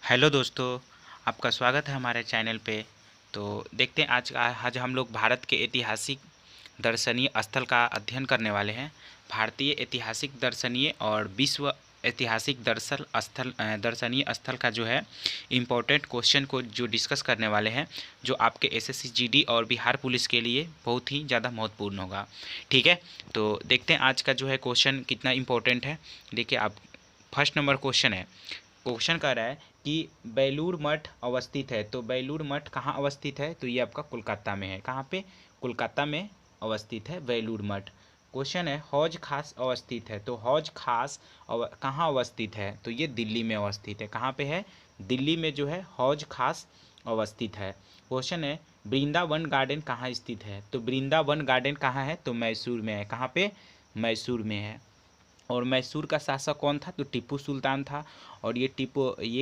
Hello दोस्तों, आपका स्वागत है हमारे चैनल पे। तो देखते हैं आज हम लोग भारत के ऐतिहासिक दर्शनीय स्थल का अध्ययन करने वाले हैं। भारतीय ऐतिहासिक दर्शनीय और विश्व ऐतिहासिक दर्शनीय स्थल का जो है इम्पोर्टेंट क्वेश्चन को जो डिस्कस करने वाले हैं, जो आपके एसएससी जीडी और बिहार पुलिस के लिए बहुत ही ज़्यादा महत्वपूर्ण होगा। ठीक है, तो देखते हैं आज का जो है क्वेश्चन कितना इम्पोर्टेंट है। देखिए, आप फर्स्ट नंबर क्वेश्चन है। क्वेश्चन कर रहा है कि बेलूर मठ अवस्थित है। तो बेलूर मठ कहाँ अवस्थित है? तो ये आपका कोलकाता में है। कहाँ पे? कोलकाता में अवस्थित है बेलूर मठ। क्वेश्चन है हौज खास अवस्थित है। तो हौज खास कहाँ अवस्थित है? तो ये दिल्ली में अवस्थित है। कहाँ पे है? दिल्ली में जो है हौज खास अवस्थित है। क्वेश्चन है वृंदावन गार्डन कहाँ स्थित है? तो वृंदावन गार्डन कहाँ है? तो मैसूर में है। कहाँ पे? मैसूर में है। और मैसूर का शासक कौन था? तो टीपू सुल्तान था। और ये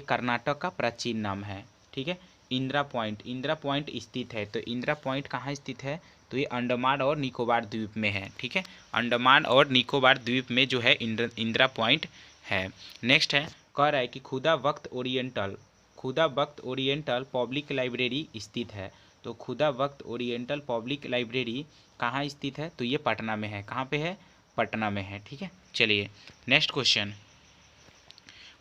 कर्नाटक का प्राचीन नाम है। ठीक है। इंदिरा पॉइंट स्थित है। तो इंदिरा पॉइंट कहाँ स्थित है? तो ये अंडमान और निकोबार द्वीप में है। ठीक है, अंडमान और निकोबार द्वीप में जो है इंदिरा पॉइंट है। नेक्स्ट है, कह रहा है कि खुदा वक्त ओरिएंटल पब्लिक लाइब्रेरी स्थित है। तो खुदा वक्त ओरिएंटल पब्लिक लाइब्रेरी कहाँ स्थित है? तो ये पटना में है। कहाँ पे है? पटना में है। ठीक है, चलिए नेक्स्ट क्वेश्चन।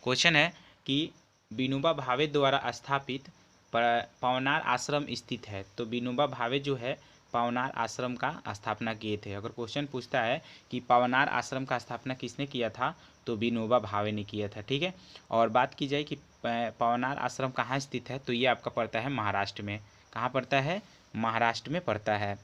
क्वेश्चन है कि विनोबा भावे द्वारा स्थापित पवनार आश्रम स्थित है। तो विनोबा भावे जो है पवनार आश्रम का स्थापना किए थे। अगर क्वेश्चन पूछता है कि पवनार आश्रम का स्थापना किसने किया था, तो विनोबा भावे ने किया था। ठीक है, और बात की जाए कि पवनार आश्रम कहाँ स्थित है, तो ये आपका पड़ता है महाराष्ट्र में। कहाँ पड़ता है? महाराष्ट्र में पड़ता है।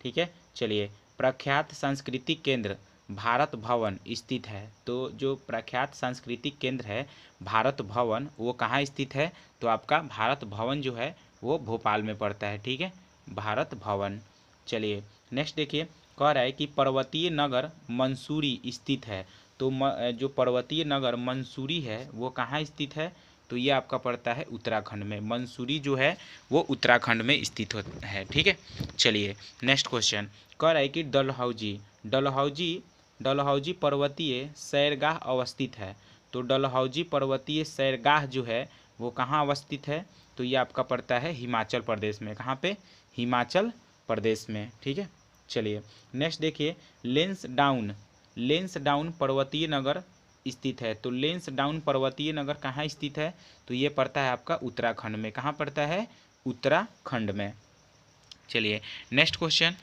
ठीक है, चलिए प्रख्यात सांस्कृतिक केंद्र भारत भवन स्थित है। तो जो प्रख्यात सांस्कृतिक केंद्र है भारत भवन, वो कहाँ स्थित है? तो आपका भारत भवन जो है वो भोपाल में पड़ता है। ठीक है, भारत भवन। चलिए नेक्स्ट देखिए, कह रहा है कि पर्वतीय नगर मंसूरी स्थित है। तो जो पर्वतीय नगर मंसूरी है वो कहाँ स्थित है? तो ये आपका पड़ता है उत्तराखंड में। मंसूरी जो है वो उत्तराखंड में स्थित है। ठीक है, चलिए नेक्स्ट क्वेश्चन। कह रहा है कि डलहौजी पर्वतीय सैरगाह अवस्थित है। तो डलहौजी पर्वतीय सैरगाह जो है वो कहाँ अवस्थित है? तो ये आपका पड़ता है हिमाचल प्रदेश में। कहाँ पे? हिमाचल प्रदेश में। ठीक है, चलिए नेक्स्ट देखिए, लेंस डाउन पर्वतीय नगर स्थित है। तो लेंस डाउन पर्वतीय नगर कहाँ स्थित है? तो ये पड़ता है आपका उत्तराखंड में। कहाँ पड़ता है? उत्तराखंड में। चलिए नेक्स्ट क्वेश्चन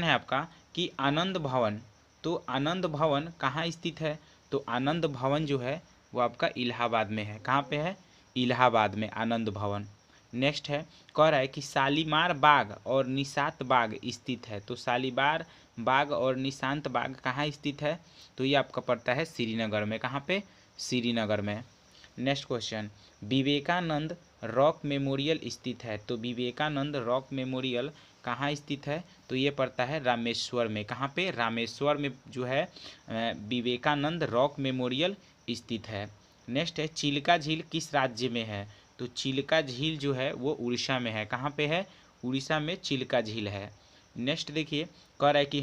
है आपका कि आनंद भवन। तो आनंद भवन कहाँ स्थित है? तो आनंद भवन जो है वो आपका इलाहाबाद में है। कहाँ पे है? इलाहाबाद में आनंद भवन। नेक्स्ट है, कह रहा है कि शालीमार बाग और निशात बाग स्थित है। तो शालीमार बाग और निशांत बाग कहाँ स्थित है? तो ये आपका पड़ता है श्रीनगर में। कहाँ पे? श्रीनगर में। Next question, Vivekananda rock memorial स्थित है। तो विवेकानंद रॉक मेमोरियल कहाँ स्थित है? तो ये पड़ता है रामेश्वर में। कहाँ पे? रामेश्वर में जो है विवेकानंद रॉक मेमोरियल स्थित है। नेक्स्ट है, चिल्का झील किस राज्य में है? तो चिल्का झील जो है वो उड़ीसा में है। कहाँ पे है? उड़ीसा में चिल्का झील है। नेक्स्ट देखिए, कह रहा है कि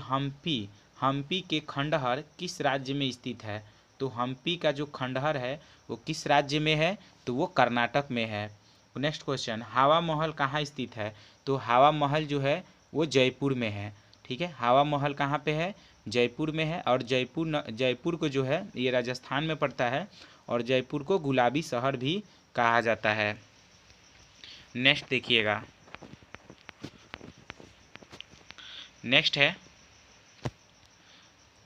हम्पी के खंडहर किस राज्य में स्थित है? तो हम्पी का जो खंडहर है वो किस राज्य में है? तो वो कर्नाटक में है। नेक्स्ट क्वेश्चन, हवा महल कहाँ स्थित है? तो हवा महल जो है वो जयपुर में है। ठीक है, हवा महल कहाँ पे है? जयपुर में है। और जयपुर को जो है ये राजस्थान में पड़ता है। और जयपुर को गुलाबी शहर भी कहा जाता है। नेक्स्ट देखिएगा, नेक्स्ट है,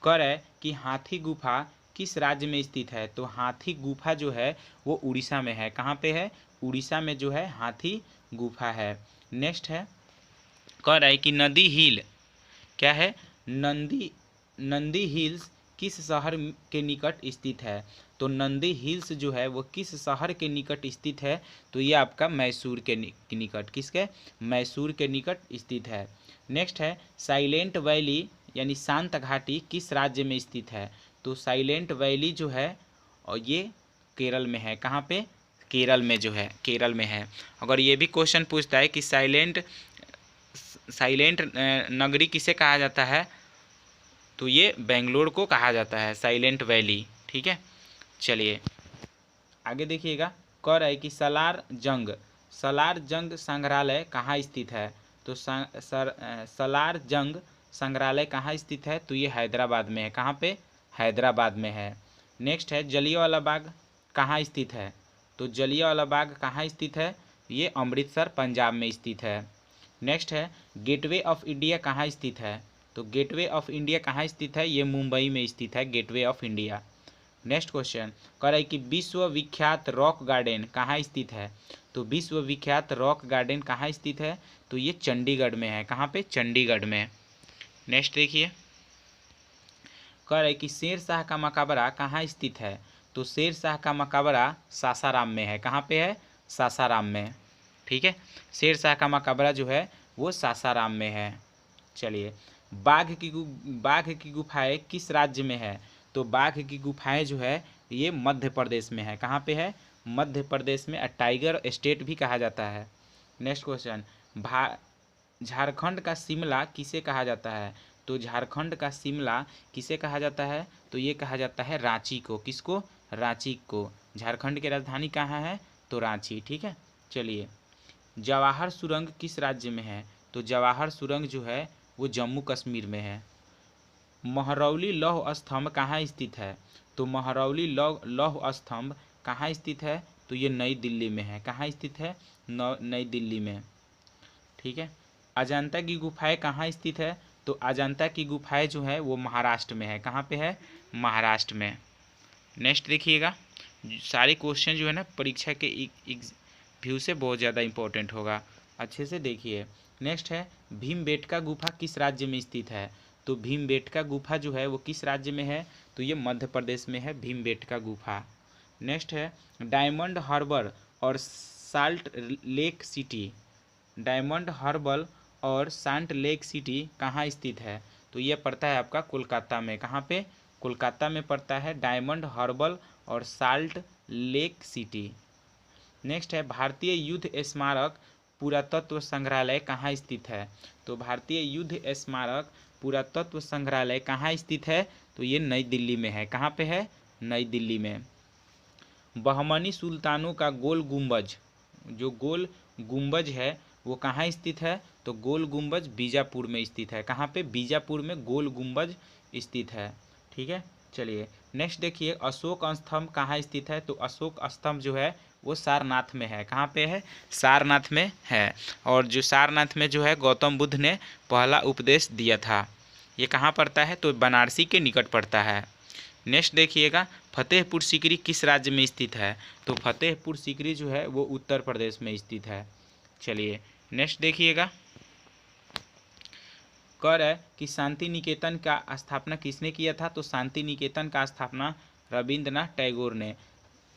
कर है कि हाथी गुफा किस राज्य में स्थित है? तो हाथी गुफा जो है वो उड़ीसा में है। कहाँ पे है? उड़ीसा में जो है हाथी गुफा है। नेक्स्ट है, कह रहा है कि नदी हिल क्या है? नंदी हिल्स किस शहर के निकट स्थित है? तो नंदी हिल्स जो है वो किस शहर के निकट स्थित है? तो ये आपका मैसूर के निकट। किसके? मैसूर के निकट स्थित है। नेक्स्ट है, साइलेंट वैली यानी शांत घाटी किस राज्य में स्थित है? तो साइलेंट वैली जो है और ये केरल में है। कहाँ पे? केरल में जो है, केरल में है। अगर ये भी क्वेश्चन पूछता है कि साइलेंट नगरी किसे कहा जाता है? तो ये बेंगलोर को कहा जाता है, साइलेंट वैली। ठीक है, चलिए आगे देखिएगा, कह रहा है कि सलार जंग संग्रहालय कहाँ स्थित है। तो सलार जंग संग्रहालय कहाँ स्थित है, तो ये हैदराबाद में है। कहाँ पे, हैदराबाद में है। नेक्स्ट है जलियांवाला बाग कहाँ स्थित है, तो जलियांवाला बाग कहाँ स्थित है, ये अमृतसर पंजाब में स्थित है। नेक्स्ट है गेटवे ऑफ इंडिया कहाँ स्थित है, तो गेटवे ऑफ इंडिया कहाँ स्थित है, ये मुंबई में स्थित है gateway of India. Next question कह रहा है कि विश्व विख्यात रॉक गार्डन कहाँ स्थित है, तो विश्व विख्यात रॉक गार्डन कहाँ स्थित है, तो ये चंडीगढ़ में है। कहाँ पे, चंडीगढ़ में। नेक्स्ट देखिए, कह रहा है कि शेर शाह का मकबरा कहाँ स्थित है, तो शेर शाह का मकबरा सासाराम में है। कहाँ पे है, सासाराम में। ठीक है, शेर शाह का मकबरा जो है वो सासाराम में है। चलिए, बाघ की गुफाएं किस राज्य में है, तो बाघ की गुफाएं जो है ये मध्य प्रदेश में है। कहाँ पे है, मध्य प्रदेश में। टाइगर स्टेट भी कहा जाता है। नेक्स्ट क्वेश्चन, झारखंड का शिमला किसे कहा जाता है, तो झारखंड का शिमला किसे कहा जाता है, तो ये कहा जाता है रांची को। किसको, रांची को। झारखंड की राजधानी कहाँ है, तो रांची। ठीक है, चलिए, जवाहर सुरंग किस राज्य में है, तो जवाहर सुरंग जो है वो जम्मू कश्मीर में है। महरौली लौह स्तंभ कहाँ स्थित है, तो महरौली लौह स्तंभ कहाँ स्थित है, तो ये नई दिल्ली में है। कहाँ स्थित है, नई दिल्ली में। ठीक है, अजंता की गुफाएं कहाँ स्थित है, तो अजंता की गुफाएं जो है वो महाराष्ट्र में है। कहाँ पे है, महाराष्ट्र में। नेक्स्ट देखिएगा, सारे क्वेश्चन जो है ना परीक्षा के व्यू से बहुत ज़्यादा इंपॉर्टेंट होगा, अच्छे से देखिए। नेक्स्ट है भीमबेटका गुफा किस राज्य में स्थित है, तो भीमबेटका गुफा जो है वो किस राज्य में है, तो ये मध्य प्रदेश में है भीमबेटका गुफा। नेक्स्ट है डायमंड हार्बर और साल्ट लेक सिटी, डायमंड हार्बर और सॉल्ट लेक सिटी कहाँ स्थित है, तो ये पड़ता है आपका कोलकाता में। कहाँ पे, कोलकाता में पड़ता है डायमंड हार्बर और साल्ट लेक सिटी। नेक्स्ट है भारतीय युद्ध स्मारक पुरातत्व संग्रहालय कहाँ स्थित है, तो भारतीय युद्ध स्मारक पुरातत्व संग्रहालय कहाँ स्थित है, तो ये नई दिल्ली में है। कहाँ पे है, नई दिल्ली में। बहमनी सुल्तानों का गोल गुंबज, जो गोल गुंबज है वो कहाँ स्थित है, तो गोल गुंबज बीजापुर में स्थित है। कहाँ पे, बीजापुर में गोल गुंबज स्थित है। ठीक है, चलिए नेक्स्ट देखिए, अशोक स्तंभ कहाँ स्थित है, तो अशोक स्तंभ जो है वो सारनाथ में है। कहाँ पे है, सारनाथ में है। और जो सारनाथ में जो है गौतम बुद्ध ने पहला उपदेश दिया था। ये कहाँ पड़ता है, तो बनारसी के निकट पड़ता है। नेक्स्ट देखिएगा, फतेहपुर सीकरी किस राज्य में स्थित है, तो फतेहपुर सीकरी जो है वो उत्तर प्रदेश में स्थित है। चलिए नेक्स्ट देखिएगा, कह रहा है कि शांति निकेतन का स्थापना किसने किया था, तो शांति निकेतन का स्थापना रविंद्रनाथ टैगोर ने,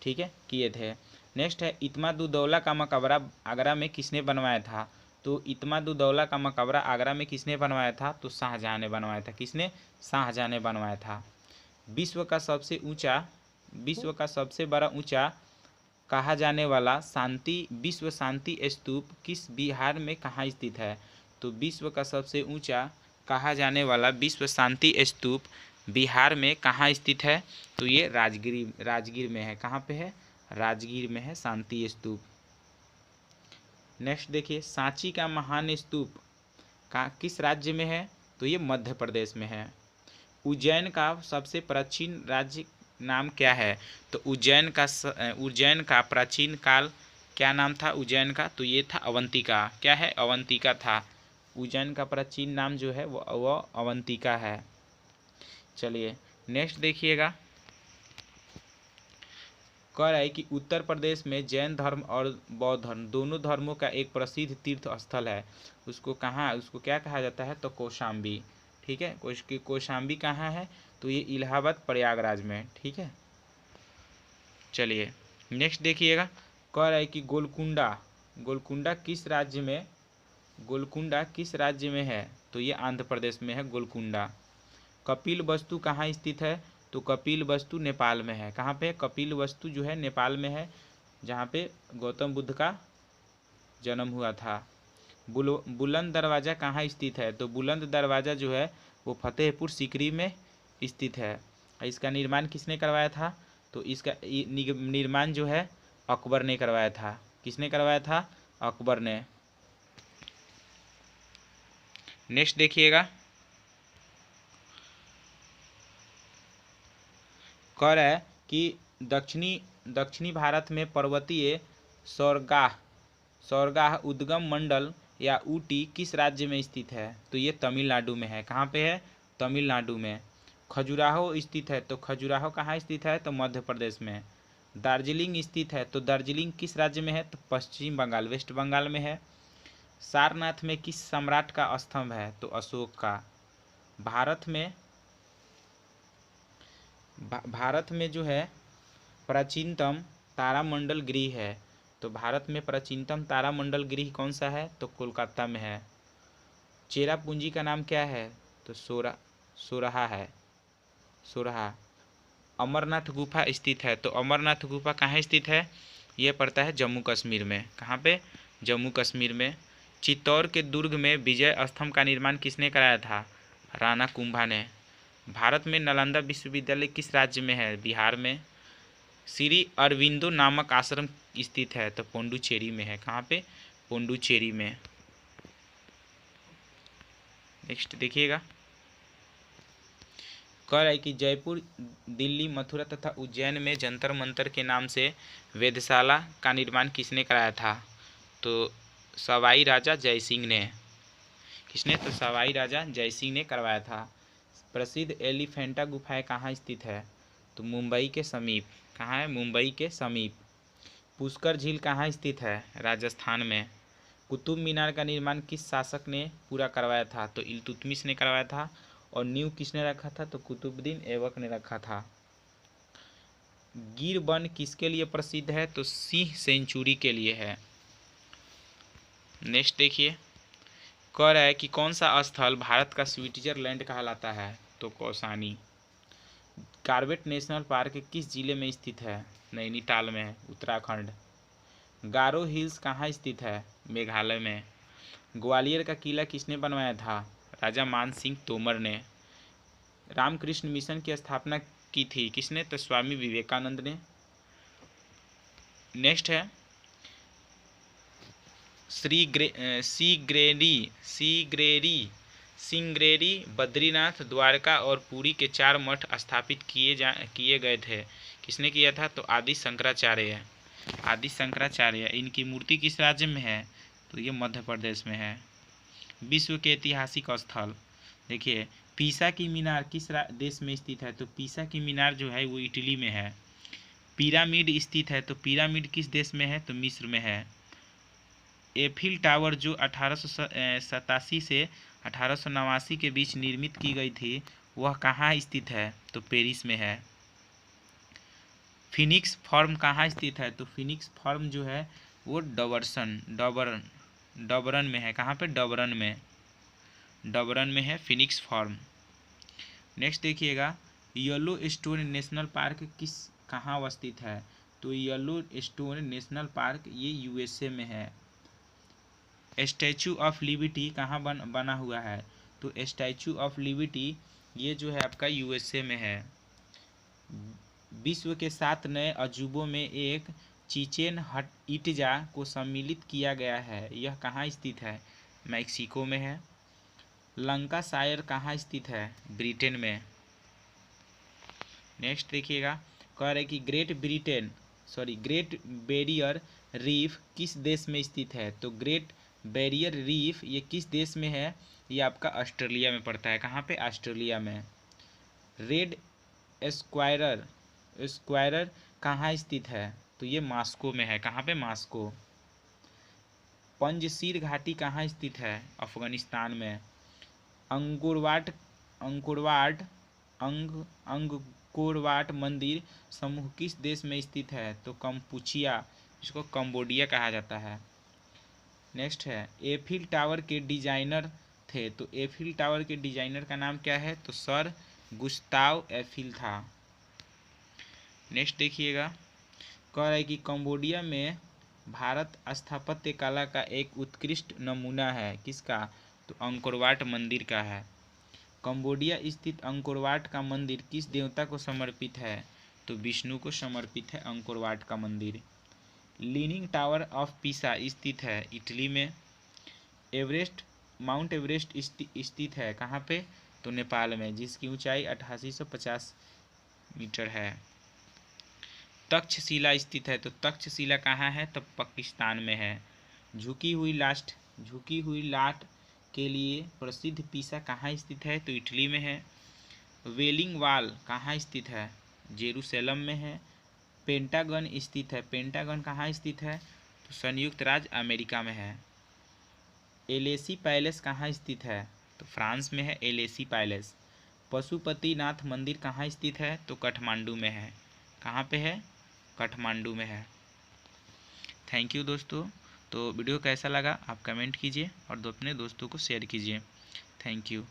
ठीक है, किए थे। नेक्स्ट है इत्माद-उद-दौला का मकबरा आगरा में किसने बनवाया था, तो इत्माद-उद-दौला का मकबरा आगरा में किसने बनवाया था, तो शाहजहाँ ने बनवाया था। किसने, शाहजहाँ ने बनवाया था। विश्व का सबसे बड़ा ऊंचा कहा जाने वाला विश्व शांति स्तूप किस बिहार में कहाँ स्थित है, तो विश्व का सबसे ऊंचा कहा जाने वाला विश्व शांति स्तूप बिहार में कहाँ स्थित है, तो ये राजगीर में है। कहाँ पे है, राजगीर में है शांति स्तूप। नेक्स्ट देखिए, सांची का महान स्तूप किस राज्य में है, तो ये मध्य प्रदेश में है। उज्जैन का सबसे प्राचीन राज्य नाम क्या है, तो उज्जैन का प्राचीन काल क्या नाम था उज्जैन का, तो ये था अवंतिका। क्या है, अवंतिका था। उज्जैन का प्राचीन नाम जो है वो अवंतिका है। चलिए नेक्स्ट देखिएगा, कह रहा है कि उत्तर प्रदेश में जैन धर्म और बौद्ध धर्म दोनों धर्मों का एक प्रसिद्ध तीर्थ स्थल है। उसको क्या कहा जाता है, तो कौशाम्बी। ठीक है, कौशाम्बी कहाँ है, तो ये इलाहाबाद प्रयागराज में। ठीक है, चलिए नेक्स्ट देखिएगा, कह रहा है कि गोलकुंडा किस राज्य में है, तो ये आंध्र प्रदेश में है गोलकुंडा। कपिल वस्तु कहाँ स्थित है, तो कपिल वस्तु नेपाल में है। कहाँ पे, कपिल वस्तु जो है नेपाल में है, जहाँ पे गौतम बुद्ध का जन्म हुआ था। बुलंद दरवाज़ा कहाँ स्थित है, तो बुलंद दरवाज़ा जो है वो फतेहपुर सीकरी में स्थित है। इसका निर्माण किसने करवाया था, तो इसका निर्माण जो है अकबर ने करवाया था। किसने करवाया था? अकबर ने। नेक्स्ट देखिएगा, कह रहा है कि दक्षिणी भारत में पर्वतीय सौरगाह उद्गम मंडल या ऊटी किस राज्य में स्थित है? तो ये तमिलनाडु में है। कहाँ पे है? तमिलनाडु में। खजुराहो स्थित है, तो खजुराहो कहाँ स्थित है? तो मध्य प्रदेश में। दार्जिलिंग स्थित है, तो दार्जिलिंग किस राज्य में है? तो पश्चिम बंगाल, वेस्ट बंगाल में है। सारनाथ में किस सम्राट का स्तंभ है? तो अशोक का। भारत में जो है प्राचीनतम तारामंडल गृह है, तो भारत में प्राचीनतम तारामंडल गृह कौन सा है? तो कोलकाता में है। चेरापूंजी का नाम क्या है? तो सोरहा है, सोरहा। अमरनाथ गुफा स्थित है, तो अमरनाथ गुफा कहाँ स्थित है? ये पड़ता है जम्मू कश्मीर में। कहाँ पे? जम्मू कश्मीर में। चित्तौड़ के दुर्ग में विजय स्तंभ का निर्माण किसने कराया था? राणा कुंभा ने। भारत में नालंदा विश्वविद्यालय किस राज्य में है? बिहार में। श्री अरविंदो नामक आश्रम स्थित है, तो पोंडुचेरी में है। कहाँ पे? पोंडुचेरी में। नेक्स्ट देखिएगा, कह रहा है कि जयपुर, दिल्ली, मथुरा तथा उज्जैन में जंतर मंतर के नाम से वेधशाला का निर्माण किसने कराया था? तो सवाई राजा जयसिंह ने। किसने? तो सवाई राजा जयसिंह ने करवाया था। प्रसिद्ध एलिफेंटा गुफाएं कहाँ स्थित है? तो मुंबई के समीप। कहाँ है? मुंबई के समीप। पुष्कर झील कहाँ स्थित है? राजस्थान में। कुतुब मीनार का निर्माण किस शासक ने पूरा करवाया था? तो इल्तुतमिश ने करवाया था। और नींव किसने रखा था? तो कुतुबुद्दीन ऐबक ने रखा था। गिर वन किसके लिए प्रसिद्ध है? तो सिंह सेंचुरी के लिए है। नेक्स्ट देखिए, कह रहा है कि कौन सा स्थल भारत का स्विट्जरलैंड कहलाता है? तो कौसानी। कॉर्बेट नेशनल पार्क किस जिले में स्थित है? नैनीताल में, उत्तराखंड। गारो हिल्स कहाँ स्थित है? मेघालय में। ग्वालियर का किला किसने बनवाया था? राजा मान सिंह तोमर ने। रामकृष्ण मिशन की स्थापना की थी किसने? तो स्वामी विवेकानंद ने। नेक्स्ट है, सिंगरेरी, बद्रीनाथ, द्वारका और पुरी के 4 मठ स्थापित किए गए थे। किसने किया था? तो आदि शंकराचार्य। आदि शंकराचार्य। इनकी मूर्ति किस राज्य में है? तो ये मध्य प्रदेश में है। विश्व के ऐतिहासिक स्थल देखिए, पीसा की मीनार किस देश में स्थित है? तो पीसा की मीनार जो है वो इटली में है। पिरामिड स्थित है, तो पिरामिड किस देश में है? तो मिस्र में है। एफिल टावर जो 1887 से 1889 के बीच निर्मित की गई थी, वह कहाँ स्थित है? तो पेरिस में है। फिनिक्स फॉर्म कहाँ स्थित है? तो फिनिक्स फॉर्म जो है वो डबरन में है। कहाँ पे? डबरन में है फिनिक्स फॉर्म। नेक्स्ट देखिएगा, येलो स्टोन नेशनल पार्क कहाँ अवस्थित है? तो येलो स्टोन नेशनल पार्क ये यूएसए में है। स्टैचू ऑफ लिबर्टी कहाँ बना हुआ है? तो स्टैचू ऑफ लिबर्टी ये जो है आपका यूएसए में है। विश्व के 7 नए अजूबों में एक चिचेन इट्जा को सम्मिलित किया गया है। यह कहाँ स्थित है? मैक्सिको में है। लंकाशायर कहाँ स्थित है? ब्रिटेन में। नेक्स्ट देखिएगा, कह रहे कि ग्रेट बैरियर रीफ किस देश में स्थित है? तो ग्रेट बैरियर रीफ ये किस देश में है? ये आपका ऑस्ट्रेलिया में पड़ता है। कहाँ पे? ऑस्ट्रेलिया में। रेड स्क्वायरर कहाँ स्थित है? तो ये मॉस्को में है। कहाँ पे? मॉस्को। पंजशीर घाटी कहाँ स्थित है? अफगानिस्तान में। अंगकोरवाट मंदिर समूह किस देश में स्थित है? तो कंपुचिया, इसको कंबोडिया कहा जाता है। नेक्स्ट है, एफिल टावर के डिजाइनर थे, तो एफिल टावर के डिजाइनर का नाम क्या है? तो सर गुस्ताव एफिल था। नेक्स्ट देखिएगा, कह रहा है कि कंबोडिया में भारत स्थापत्य कला का एक उत्कृष्ट नमूना है। किसका? तो अंकोरवाट मंदिर का है। कंबोडिया स्थित अंकोरवाट का मंदिर किस देवता को समर्पित है? तो तो विष्णु को समर्पित है अंकोर वाट का मंदिर। लीनिंग टावर ऑफ पीसा स्थित है इटली में। एवरेस्ट माउंट एवरेस्ट स्थित है कहाँ पे, तो नेपाल में, जिसकी ऊंचाई 8850 मीटर है। तक्षशिला स्थित है, तो तक्षशिला कहाँ है, तो पाकिस्तान में है। झुकी हुई लाट के लिए प्रसिद्ध पीसा कहाँ स्थित है, तो इटली में है। वेलिंग वॉल कहाँ स्थित है, जेरूसलम में है। पेंटागन स्थित है, पेंटागन कहाँ स्थित है, तो संयुक्त राज्य अमेरिका में है। एलेसी पैलेस कहाँ स्थित है, तो फ्रांस में है एलेसी पैलेस। पशुपतिनाथ मंदिर कहाँ स्थित है, तो काठमांडू में है। कहाँ पे है, काठमांडू में है। थैंक यू दोस्तों। तो वीडियो कैसा लगा आप कमेंट कीजिए और अपने दोस्तों को शेयर कीजिए। Thank you.